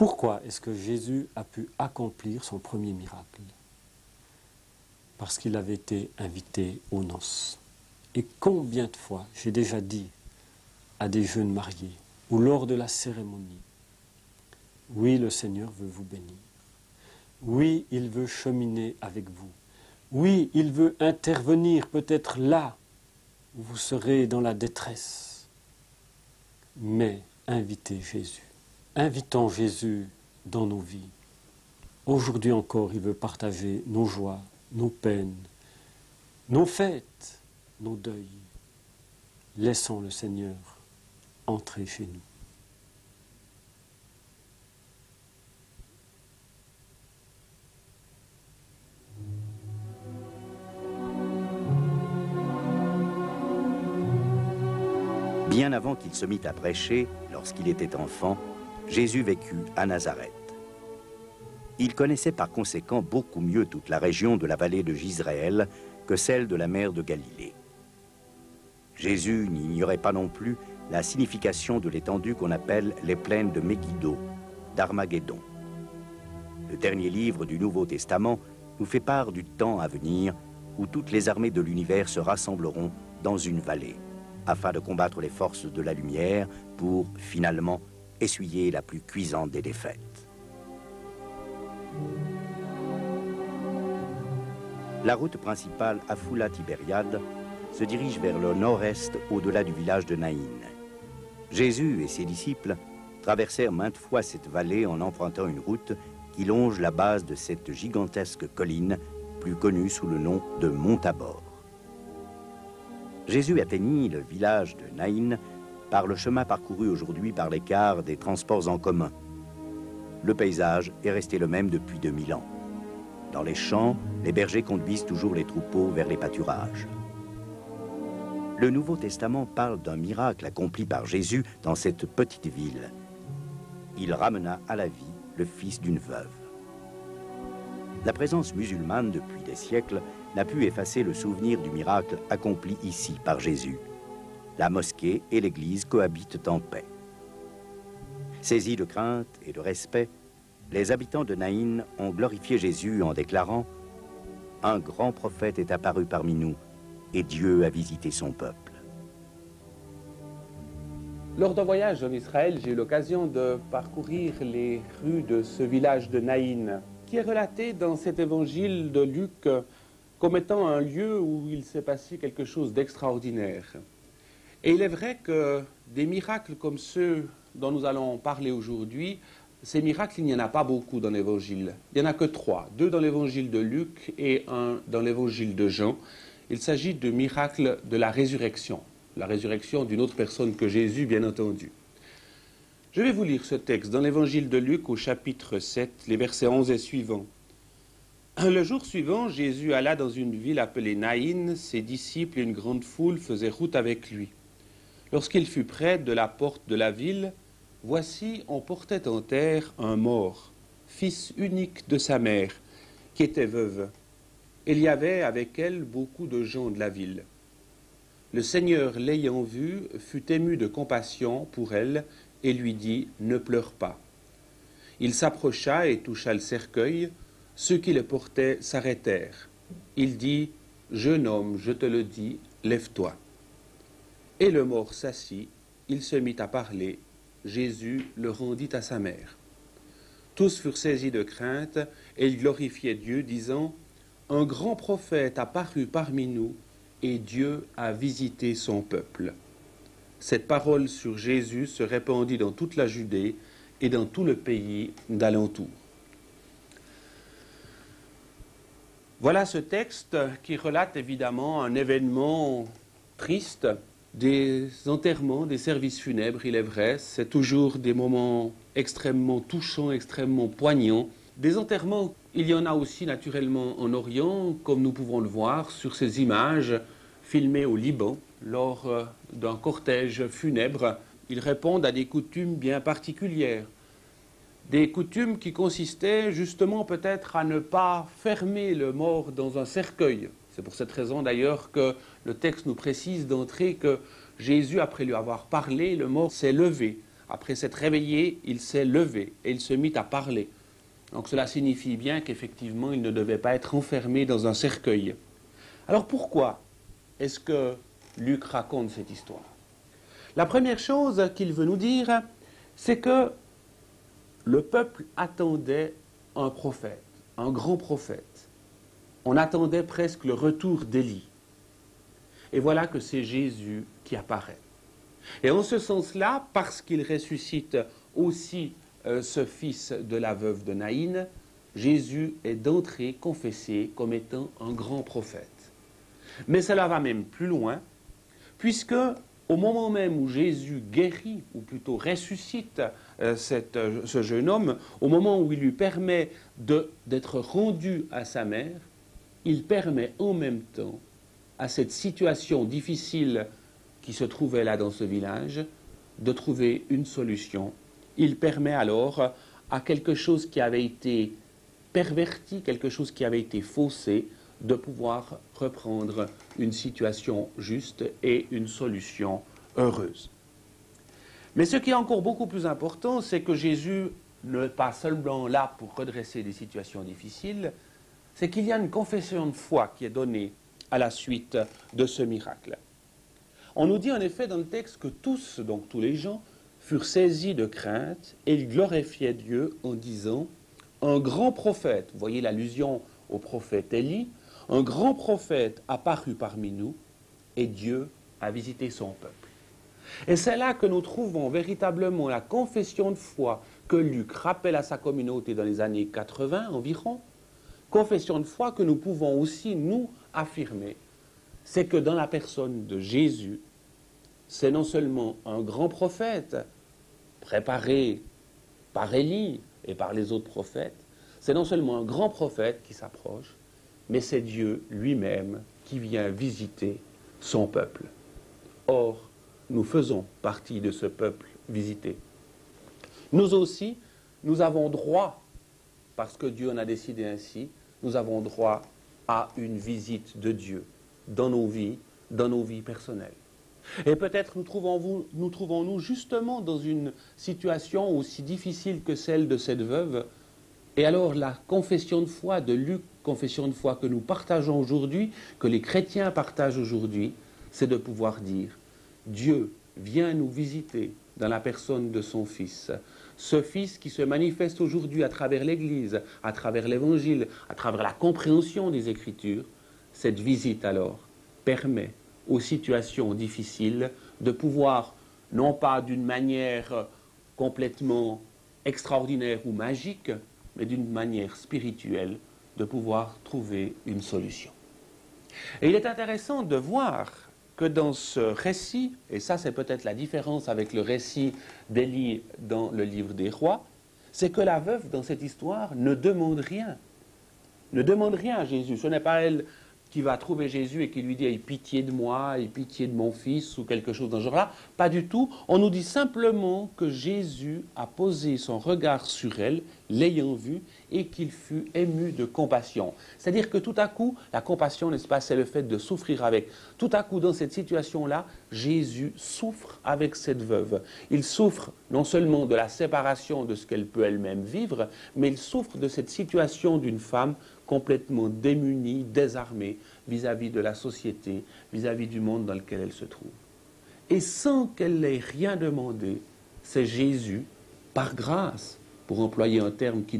Pourquoi est-ce que Jésus a pu accomplir son premier miracle? Parce qu'il avait été invité aux noces. Et combien de fois j'ai déjà dit à des jeunes mariés ou lors de la cérémonie, oui, le Seigneur veut vous bénir. Oui, il veut cheminer avec vous. Oui, il veut intervenir peut-être là où vous serez dans la détresse. Mais invitez Jésus. Invitons Jésus dans nos vies. Aujourd'hui encore, il veut partager nos joies, nos peines, nos fêtes, nos deuils. Laissons le Seigneur entrer chez nous. Bien avant qu'il se mit à prêcher, lorsqu'il était enfant, Jésus vécut à Nazareth. Il connaissait par conséquent beaucoup mieux toute la région de la vallée de Jizréel que celle de la mer de Galilée. Jésus n'ignorait pas non plus la signification de l'étendue qu'on appelle les plaines de Megiddo, d'Armageddon. Le dernier livre du Nouveau Testament nous fait part du temps à venir où toutes les armées de l'univers se rassembleront dans une vallée, afin de combattre les forces de la lumière pour, finalement, essuyer la plus cuisante des défaites. La route principale Afula-Tibériade se dirige vers le nord-est au-delà du village de Naïn. Jésus et ses disciples traversèrent maintes fois cette vallée en empruntant une route qui longe la base de cette gigantesque colline, plus connue sous le nom de Mont Tabor. Jésus atteignit le village de Naïn par le chemin parcouru aujourd'hui par les cars des transports en commun. Le paysage est resté le même depuis 2000 ans. Dans les champs, les bergers conduisent toujours les troupeaux vers les pâturages. Le Nouveau Testament parle d'un miracle accompli par Jésus dans cette petite ville. Il ramena à la vie le fils d'une veuve. La présence musulmane depuis des siècles n'a pu effacer le souvenir du miracle accompli ici par Jésus. La mosquée et l'église cohabitent en paix. Saisis de crainte et de respect, les habitants de Naïn ont glorifié Jésus en déclarant « Un grand prophète est apparu parmi nous, et Dieu a visité son peuple. » Lors d'un voyage en Israël, j'ai eu l'occasion de parcourir les rues de ce village de Naïn, qui est relaté dans cet évangile de Luc comme étant un lieu où il s'est passé quelque chose d'extraordinaire. Et il est vrai que des miracles comme ceux dont nous allons parler aujourd'hui, ces miracles, il n'y en a pas beaucoup dans l'évangile. Il n'y en a que 3, 2 dans l'évangile de Luc et 1 dans l'évangile de Jean. Il s'agit de miracles de la résurrection d'une autre personne que Jésus, bien entendu. Je vais vous lire ce texte dans l'évangile de Luc au chapitre 7, les versets 11 et suivants. Le jour suivant, Jésus alla dans une ville appelée Naïn. Ses disciples et une grande foule faisaient route avec lui. Lorsqu'il fut près de la porte de la ville, voici, on portait en terre un mort, fils unique de sa mère, qui était veuve. Il y avait avec elle beaucoup de gens de la ville. Le Seigneur, l'ayant vue, fut ému de compassion pour elle et lui dit « Ne pleure pas ». Il s'approcha et toucha le cercueil. Ceux qui le portaient s'arrêtèrent. Il dit « Jeune homme, je te le dis, lève-toi ». Et le mort s'assit, il se mit à parler. Jésus le rendit à sa mère. Tous furent saisis de crainte et ils glorifiaient Dieu, disant « Un grand prophète a paru parmi nous et Dieu a visité son peuple. » Cette parole sur Jésus se répandit dans toute la Judée et dans tout le pays d'alentour. Voilà ce texte qui relate évidemment un événement triste, des enterrements, des services funèbres, il est vrai. C'est toujours des moments extrêmement touchants, extrêmement poignants. Des enterrements, il y en a aussi naturellement en Orient, comme nous pouvons le voir sur ces images filmées au Liban lors d'un cortège funèbre. Ils répondent à des coutumes bien particulières. Des coutumes qui consistaient justement peut-être à ne pas fermer le mort dans un cercueil. C'est pour cette raison d'ailleurs que le texte nous précise d'entrée que Jésus, après lui avoir parlé, le mort s'est levé. Après s'être réveillé, il s'est levé et il se mit à parler. Donc cela signifie bien qu'effectivement, il ne devait pas être enfermé dans un cercueil. Alors pourquoi est-ce que Luc raconte cette histoire? La première chose qu'il veut nous dire, c'est que le peuple attendait un prophète, un grand prophète. On attendait presque le retour d'Élie. Et voilà que c'est Jésus qui apparaît. Et en ce sens-là, parce qu'il ressuscite aussi ce fils de la veuve de Naïn, Jésus est d'entrée confessé comme étant un grand prophète. Mais cela va même plus loin, puisque au moment même où Jésus guérit, ou plutôt ressuscite ce jeune homme, au moment où il lui permet d'être rendu à sa mère, il permet en même temps à cette situation difficile qui se trouvait là dans ce village de trouver une solution. Il permet alors à quelque chose qui avait été perverti, quelque chose qui avait été faussé, de pouvoir reprendre une situation juste et une solution heureuse. Mais ce qui est encore beaucoup plus important, c'est que Jésus n'est pas seulement là pour redresser des situations difficiles, c'est qu'il y a une confession de foi qui est donnée à la suite de ce miracle. On nous dit en effet dans le texte que tous, donc tous les gens, furent saisis de crainte et ils glorifiaient Dieu en disant « Un grand prophète », vous voyez l'allusion au prophète Élie, « Un grand prophète apparut parmi nous et Dieu a visité son peuple ». Et c'est là que nous trouvons véritablement la confession de foi que Luc rappelle à sa communauté dans les années 80 environ, confession de foi que nous pouvons aussi nous affirmer. C'est que dans la personne de Jésus, c'est non seulement un grand prophète préparé par Élie et par les autres prophètes, c'est non seulement un grand prophète qui s'approche, mais c'est Dieu lui-même qui vient visiter son peuple. Or, nous faisons partie de ce peuple visité. Nous aussi, nous avons droit, parce que Dieu en a décidé ainsi, nous avons droit à une visite de Dieu dans nos vies personnelles. Et peut-être nous trouvons-nous justement dans une situation aussi difficile que celle de cette veuve. Et alors la confession de foi de Luc, confession de foi que nous partageons aujourd'hui, que les chrétiens partagent aujourd'hui, c'est de pouvoir dire « Dieu vient nous visiter dans la personne de son Fils ». Ce Fils qui se manifeste aujourd'hui à travers l'Église, à travers l'Évangile, à travers la compréhension des Écritures, cette visite alors permet aux situations difficiles de pouvoir, non pas d'une manière complètement extraordinaire ou magique, mais d'une manière spirituelle, de pouvoir trouver une solution. Et il est intéressant de voir que dans ce récit, et ça c'est peut-être la différence avec le récit d'Élie dans le livre des rois, c'est que la veuve dans cette histoire ne demande rien. Ne demande rien à Jésus. Ce n'est pas elle qui va trouver Jésus et qui lui dit « Aie pitié de moi, aie pitié de mon fils » ou quelque chose dans ce genre-là. Pas du tout. On nous dit simplement que Jésus a posé son regard sur elle, l'ayant vue, et qu'il fut ému de compassion. C'est-à-dire que tout à coup, la compassion, n'est-ce pas, c'est le fait de souffrir avec. Tout à coup, dans cette situation-là, Jésus souffre avec cette veuve. Il souffre non seulement de la séparation de ce qu'elle peut elle-même vivre, mais il souffre de cette situation d'une femme complètement démunie, désarmée vis-à-vis de la société, vis-à-vis du monde dans lequel elle se trouve. Et sans qu'elle n'ait rien demandé, c'est Jésus, par grâce, pour employer un terme qui nous